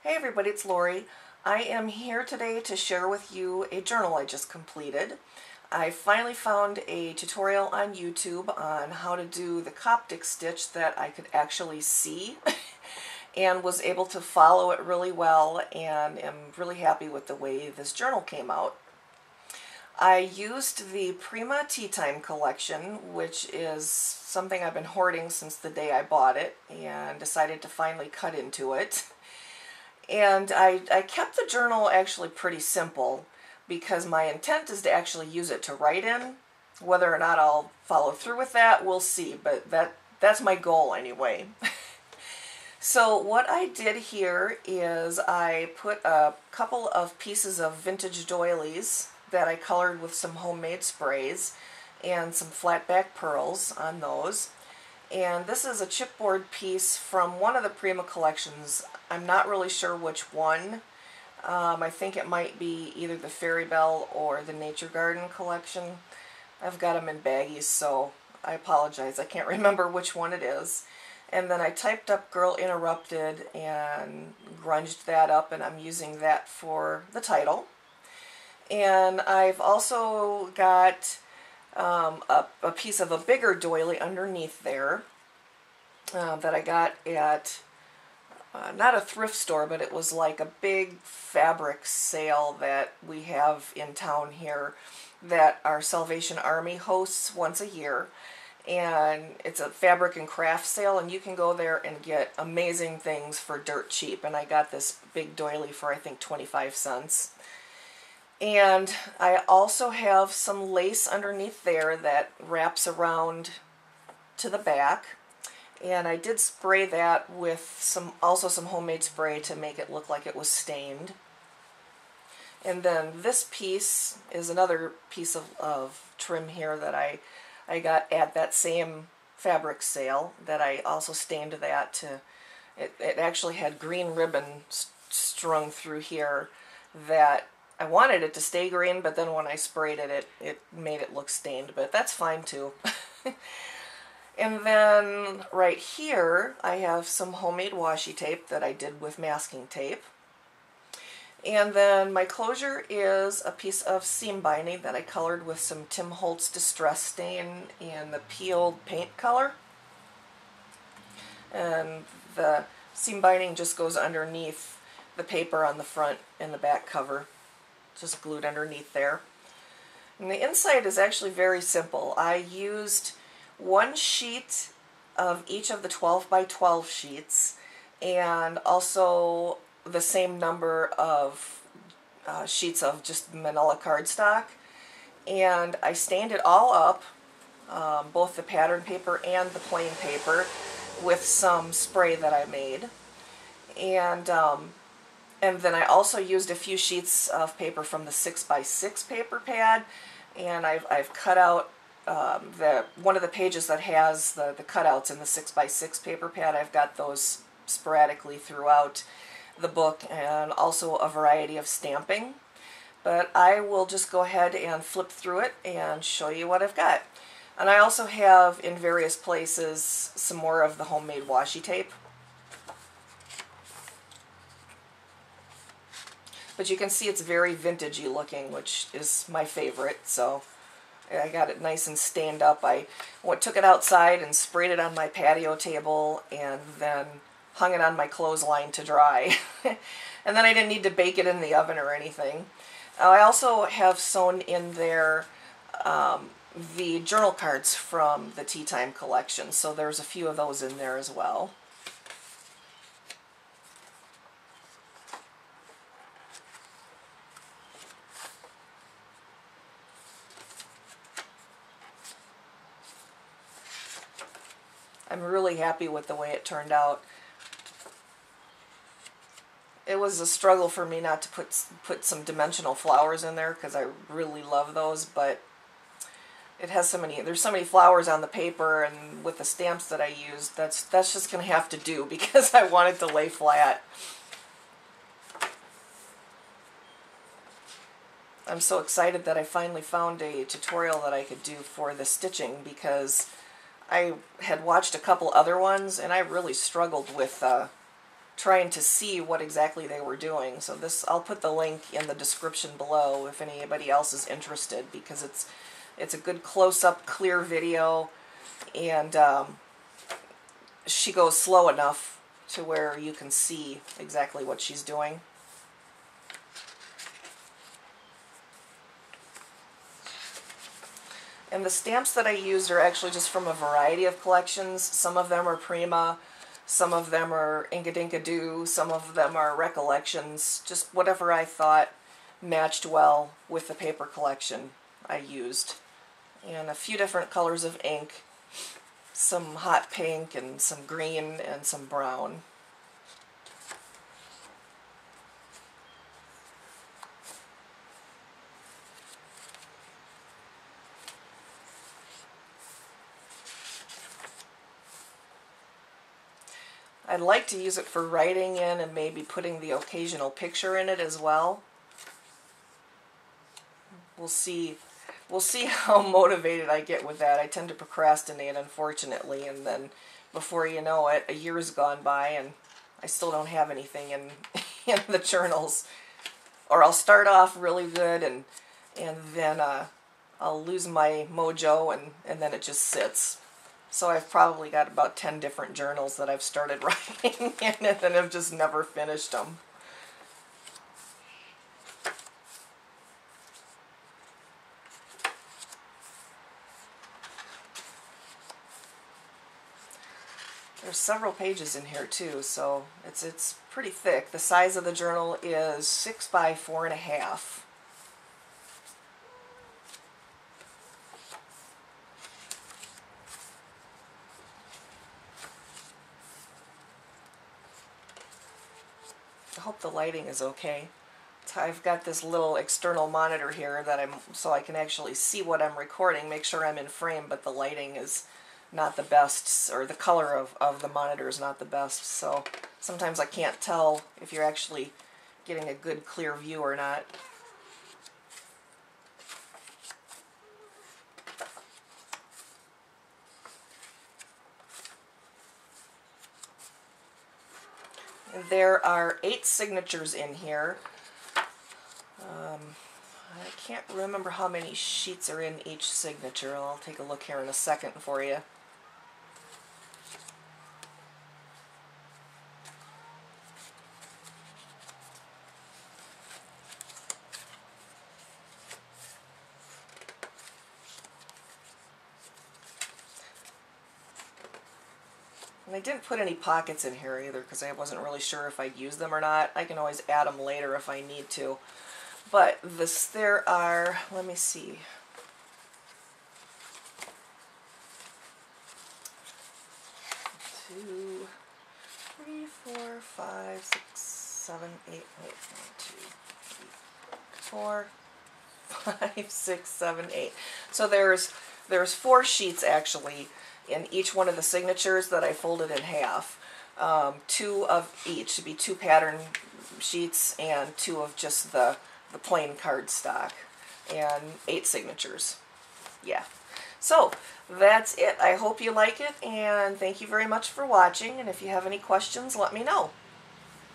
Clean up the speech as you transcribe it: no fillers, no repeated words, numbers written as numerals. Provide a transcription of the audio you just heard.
Hey everybody, it's Lori. I am here today to share with you a journal I just completed. I finally found a tutorial on YouTube on how to do the coptic stitch that I could actually see and was able to follow it really well, and am really happy with the way this journal came out. I used the Prima Tea Thyme collection, which is something I've been hoarding since the day I bought it, and decided to finally cut into it. And I kept the journal actually pretty simple because my intent is to actually use it to write in. Whether or not I'll follow through with that, we'll see, but that's my goal anyway. So what I did here is I put a couple of pieces of vintage doilies that I colored with some homemade sprays and some flat back pearls on those. And this is a chipboard piece from one of the Prima collections. I'm not really sure which one. I think it might be either the Fairy Belle or the Nature Garden collection. I've got them in baggies, so I apologize. I can't remember which one it is. And then I typed up Girl Interrupted and grunged that up, and I'm using that for the title. And I've also got a piece of a bigger doily underneath there that I got at not a thrift store, but it was like a big fabric sale that we have in town here that our Salvation Army hosts once a year. And it's a fabric and craft sale, and you can go there and get amazing things for dirt cheap. And I got this big doily for I think 25 cents. And I also have some lace underneath there that wraps around to the back. And I did spray that with also some homemade spray to make it look like it was stained. And then this piece is another piece of trim here that I got at that same fabric sale that I also stained that to, it actually had green ribbon strung through here that I wanted it to stay green, but then when I sprayed it, it made it look stained, but that's fine too. And then right here, I have some homemade washi tape that I did with masking tape. And then my closure is a piece of seam binding that I colored with some Tim Holtz Distress Stain in the peeled paint color. And the seam binding just goes underneath the paper on the front and the back cover. Just glued underneath there. And the inside is actually very simple. I used one sheet of each of the 12 by 12 sheets, and also the same number of sheets of just manila cardstock, and I stained it all up, both the pattern paper and the plain paper, with some spray that I made. And then I also used a few sheets of paper from the 6x6 paper pad, and I've cut out one of the pages that has the cutouts in the 6x6 paper pad. I've got those sporadically throughout the book, and also a variety of stamping. But I will just go ahead and flip through it and show you what I've got. And I also have in various places some more of the homemade washi tape. But you can see it's very vintagey looking, which is my favorite, so I got it nice and stained up. I took it outside and sprayed it on my patio table, and then hung it on my clothesline to dry. And then I didn't need to bake it in the oven or anything. I also have sewn in there the journal cards from the Tea Thyme collection, so there's a few of those in there as well. I'm really happy with the way it turned out. It was a struggle for me not to put some dimensional flowers in there because I really love those, but it has there's so many flowers on the paper, and with the stamps that I used, that's just going to have to do because I want it to lay flat. I'm so excited that I finally found a tutorial that I could do for the stitching, because I had watched a couple other ones and I really struggled with trying to see what exactly they were doing. So this, I'll put the link in the description below if anybody else is interested, because it's a good close-up, clear video, and she goes slow enough to where you can see exactly what she's doing. And the stamps that I used are actually just from a variety of collections. Some of them are Prima, some of them are Inka Dinka Doo, some of them are Recollections. Just whatever I thought matched well with the paper collection I used. And a few different colors of ink, some hot pink and some green and some brown. I'd like to use it for writing in and maybe putting the occasional picture in it as well. We'll see how motivated I get with that. I tend to procrastinate, unfortunately, and then before you know it, a year's gone by and I still don't have anything in the journals. Or I'll start off really good and then I'll lose my mojo and then it just sits. So I've probably got about 10 different journals that I've started writing in and then I've just never finished them. There's several pages in here too, so it's pretty thick. The size of the journal is 6 by 4.5. I hope the lighting is okay. I've got this little external monitor here that so I can actually see what I'm recording, make sure I'm in frame, but the lighting is not the best, or the color of the monitor is not the best, so sometimes I can't tell if you're actually getting a good clear view or not. There are 8 signatures in here. I can't remember how many sheets are in each signature. I'll take a look here in a second for you. And I didn't put any pockets in here either because I wasn't really sure if I'd use them or not. I can always add them later if I need to. But there are, let me see. 2, 3, 4, 5, 6, 7, 8, wait, 1, 2, 3, 4, 5, 6, 7, 8. So there's 4 sheets actually in each one of the signatures that I folded in half. 2 of each to be 2 pattern sheets and 2 of just the plain cardstock, and 8 signatures. Yeah. So that's it. I hope you like it, and thank you very much for watching, and if you have any questions, let me know.